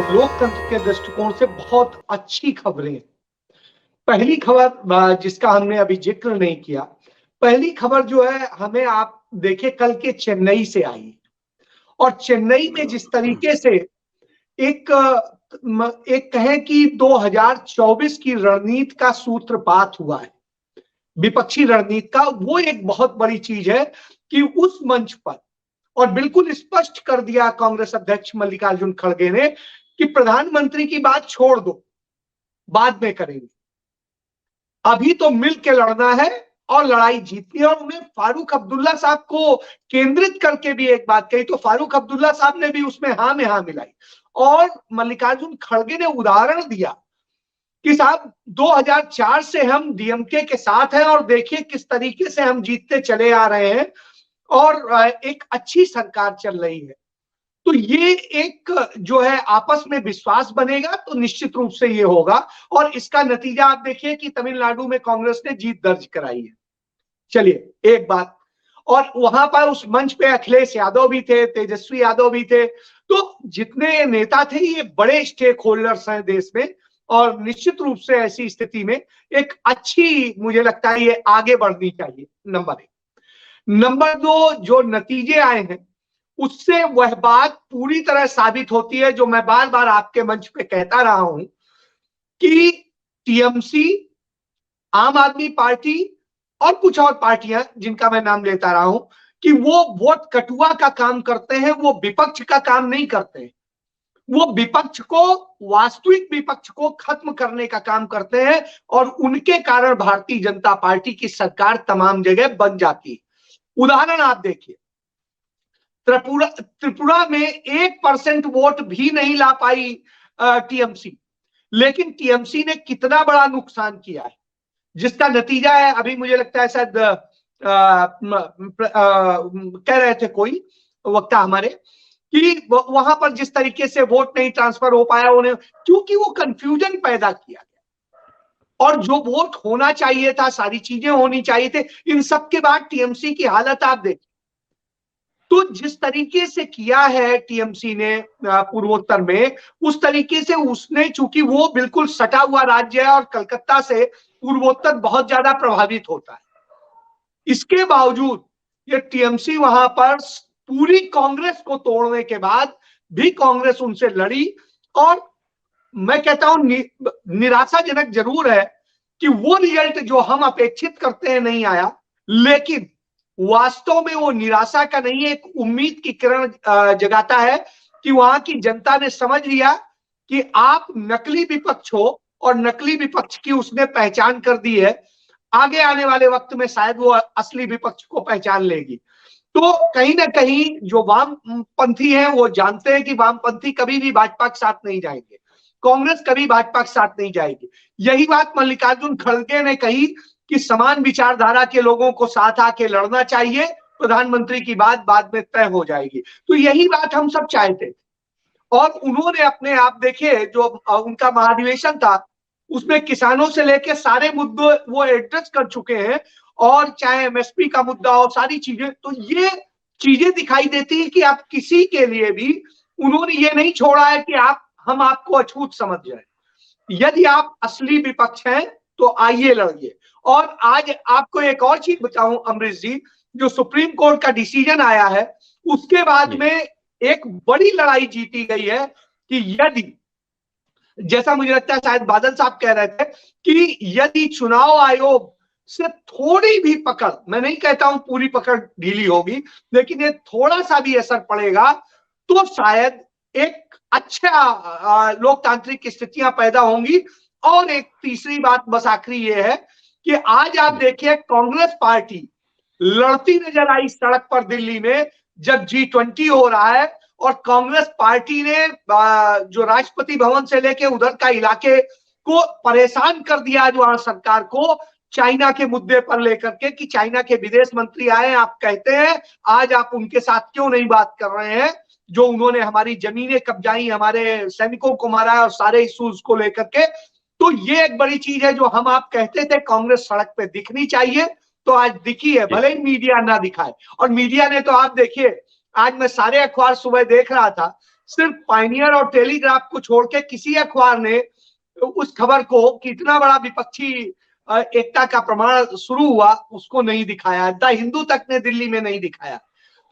लोकतंत्र के दृष्टिकोण से बहुत अच्छी खबरें हैं। पहली खबर जिसका हमने अभी जिक्र नहीं किया, पहली खबर जो है हमें आप देखिए कल के चेन्नई से आई और चेन्नई में जिस तरीके से एक एक कहें कि 2024 की रणनीति का सूत्रपात हुआ है, विपक्षी रणनीति का, वो एक बहुत बड़ी चीज है कि उस मंच पर और बिल्कुल स्पष्ट कर दिया कांग्रेस अध्यक्ष मल्लिकार्जुन खड़गे ने कि प्रधानमंत्री की बात छोड़ दो, बाद में करेंगे, अभी तो मिल के लड़ना है और लड़ाई जीतनी है। और उन्हें फारूक अब्दुल्ला साहब को केंद्रित करके भी एक बात कही तो फारूक अब्दुल्ला साहब ने भी उसमें हाँ में हाँ मिलाई और मल्लिकार्जुन खड़गे ने उदाहरण दिया कि साहब 2004 से हम डीएमके के साथ हैं और देखिए किस तरीके से हम जीतते चले आ रहे हैं और एक अच्छी सरकार चल रही है। तो ये एक जो है आपस में विश्वास बनेगा तो निश्चित रूप से ये होगा और इसका नतीजा आप देखिए कि तमिलनाडु में कांग्रेस ने जीत दर्ज कराई है। चलिए एक बात, और वहां पर उस मंच पे अखिलेश यादव भी थे, तेजस्वी यादव भी थे, तो जितने नेता थे ये बड़े स्टेक होल्डर्स हैं देश में और निश्चित रूप से ऐसी स्थिति में एक अच्छी, मुझे लगता है ये आगे बढ़नी चाहिए। नंबर एक। नंबर दो, जो नतीजे आए हैं उससे वह बात पूरी तरह साबित होती है जो मैं बार बार आपके मंच पे कहता रहा हूं कि टीएमसी, आम आदमी पार्टी और कुछ और पार्टियां जिनका मैं नाम लेता रहा हूं कि वो वोट कटुआ का काम करते हैं, वो विपक्ष का काम नहीं करते हैं। वो विपक्ष को, वास्तविक विपक्ष को खत्म करने का काम करते हैं और उनके कारण भारतीय जनता पार्टी की सरकार तमाम जगह बन जाती है। उदाहरण आप देखिए, त्रिपुरा में 1% वोट भी नहीं ला पाई टीएमसी, लेकिन टीएमसी ने कितना बड़ा नुकसान किया है जिसका नतीजा है, अभी मुझे लगता है शायद कह रहे थे कोई वक्ता हमारे कि वहां पर जिस तरीके से वोट नहीं ट्रांसफर हो पाया उन्हें, क्योंकि वो कंफ्यूजन पैदा किया गया और जो वोट होना चाहिए था, सारी चीजें होनी चाहिए थे, इन सब के बाद टीएमसी की हालत आप देखिए। तो जिस तरीके से किया है टीएमसी ने पूर्वोत्तर में, उस तरीके से उसने, चूंकि वो बिल्कुल सटा हुआ राज्य है और कलकत्ता से पूर्वोत्तर बहुत ज्यादा प्रभावित होता है, इसके बावजूद ये टीएमसी वहां पर पूरी कांग्रेस को तोड़ने के बाद भी कांग्रेस उनसे लड़ी और मैं कहता हूं निराशाजनक जरूर है कि वो रिजल्ट जो हम अपेक्षित करते हैं नहीं आया, लेकिन वास्तव में वो निराशा का नहीं है, एक उम्मीद की किरण जगाता है कि वहां की जनता ने समझ लिया कि आप नकली विपक्ष हो और नकली विपक्ष की उसने पहचान कर दी है। आगे आने वाले वक्त में शायद वो असली विपक्ष को पहचान लेगी। तो कहीं ना कहीं जो वामपंथी हैं वो जानते हैं कि वामपंथी कभी भी भाजपा के साथ नहीं जाएंगे, कांग्रेस कभी भाजपा के साथ नहीं जाएगी। यही बात मल्लिकार्जुन खड़गे ने कही कि समान विचारधारा के लोगों को साथ आके लड़ना चाहिए, प्रधानमंत्री की बात बाद में तय हो जाएगी। तो यही बात हम सब चाहते थे और उन्होंने अपने आप देखिए जो उनका महाधिवेशन था उसमें किसानों से लेकर सारे मुद्दे वो एड्रेस कर चुके हैं और चाहे एमएसपी का मुद्दा हो, सारी चीजें, तो ये चीजें दिखाई देती है कि आप किसी के लिए भी उन्होंने ये नहीं छोड़ा है कि हम आपको अछूत समझ जाए। यदि आप असली विपक्ष हैं तो आइए लड़िए। और आज आपको एक और चीज बताऊं अमरीश जी, जो सुप्रीम कोर्ट का डिसीजन आया है उसके बाद में एक बड़ी लड़ाई जीती गई है कि यदि, जैसा मुझे लगता है शायद बादल साहब कह रहे थे कि यदि चुनाव आयोग से थोड़ी भी पकड़, मैं नहीं कहता हूं पूरी पकड़ ढीली होगी, लेकिन ये थोड़ा सा भी असर पड़ेगा तो शायद एक अच्छा लोकतांत्रिक स्थितियां पैदा होंगी। और एक तीसरी बात बस आखिरी ये है कि आज आप देखिए कांग्रेस पार्टी लड़ती नजर आई सड़क पर दिल्ली में जब G20 हो रहा है और कांग्रेस पार्टी ने जो राष्ट्रपति भवन से लेके उधर का इलाके को परेशान कर दिया, जो सरकार को चाइना के मुद्दे पर लेकर के कि चाइना के विदेश मंत्री आए, आप कहते हैं आज आप उनके साथ क्यों नहीं बात कर रहे हैं, जो उन्होंने हमारी जमीनें कब्जाई, हमारे सैनिकों को मारा और सारे इश्यूज को लेकर के। तो ये एक बड़ी चीज है जो हम आप कहते थे कांग्रेस सड़क पे दिखनी चाहिए, तो आज दिखी है, भले ही मीडिया ना दिखाए। और मीडिया ने तो आप देखिए, आज मैं सारे अखबार सुबह देख रहा था, सिर्फ पायनियर और टेलीग्राफ को छोड़ के किसी अखबार ने उस खबर को कितना बड़ा विपक्षी एकता का प्रमाण शुरू हुआ उसको नहीं दिखाया। द हिंदू तक ने दिल्ली में नहीं दिखाया।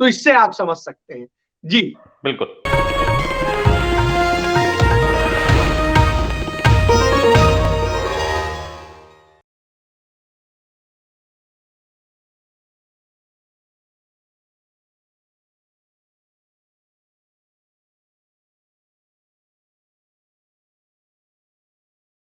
तो इससे आप समझ सकते हैं। जी बिल्कुल।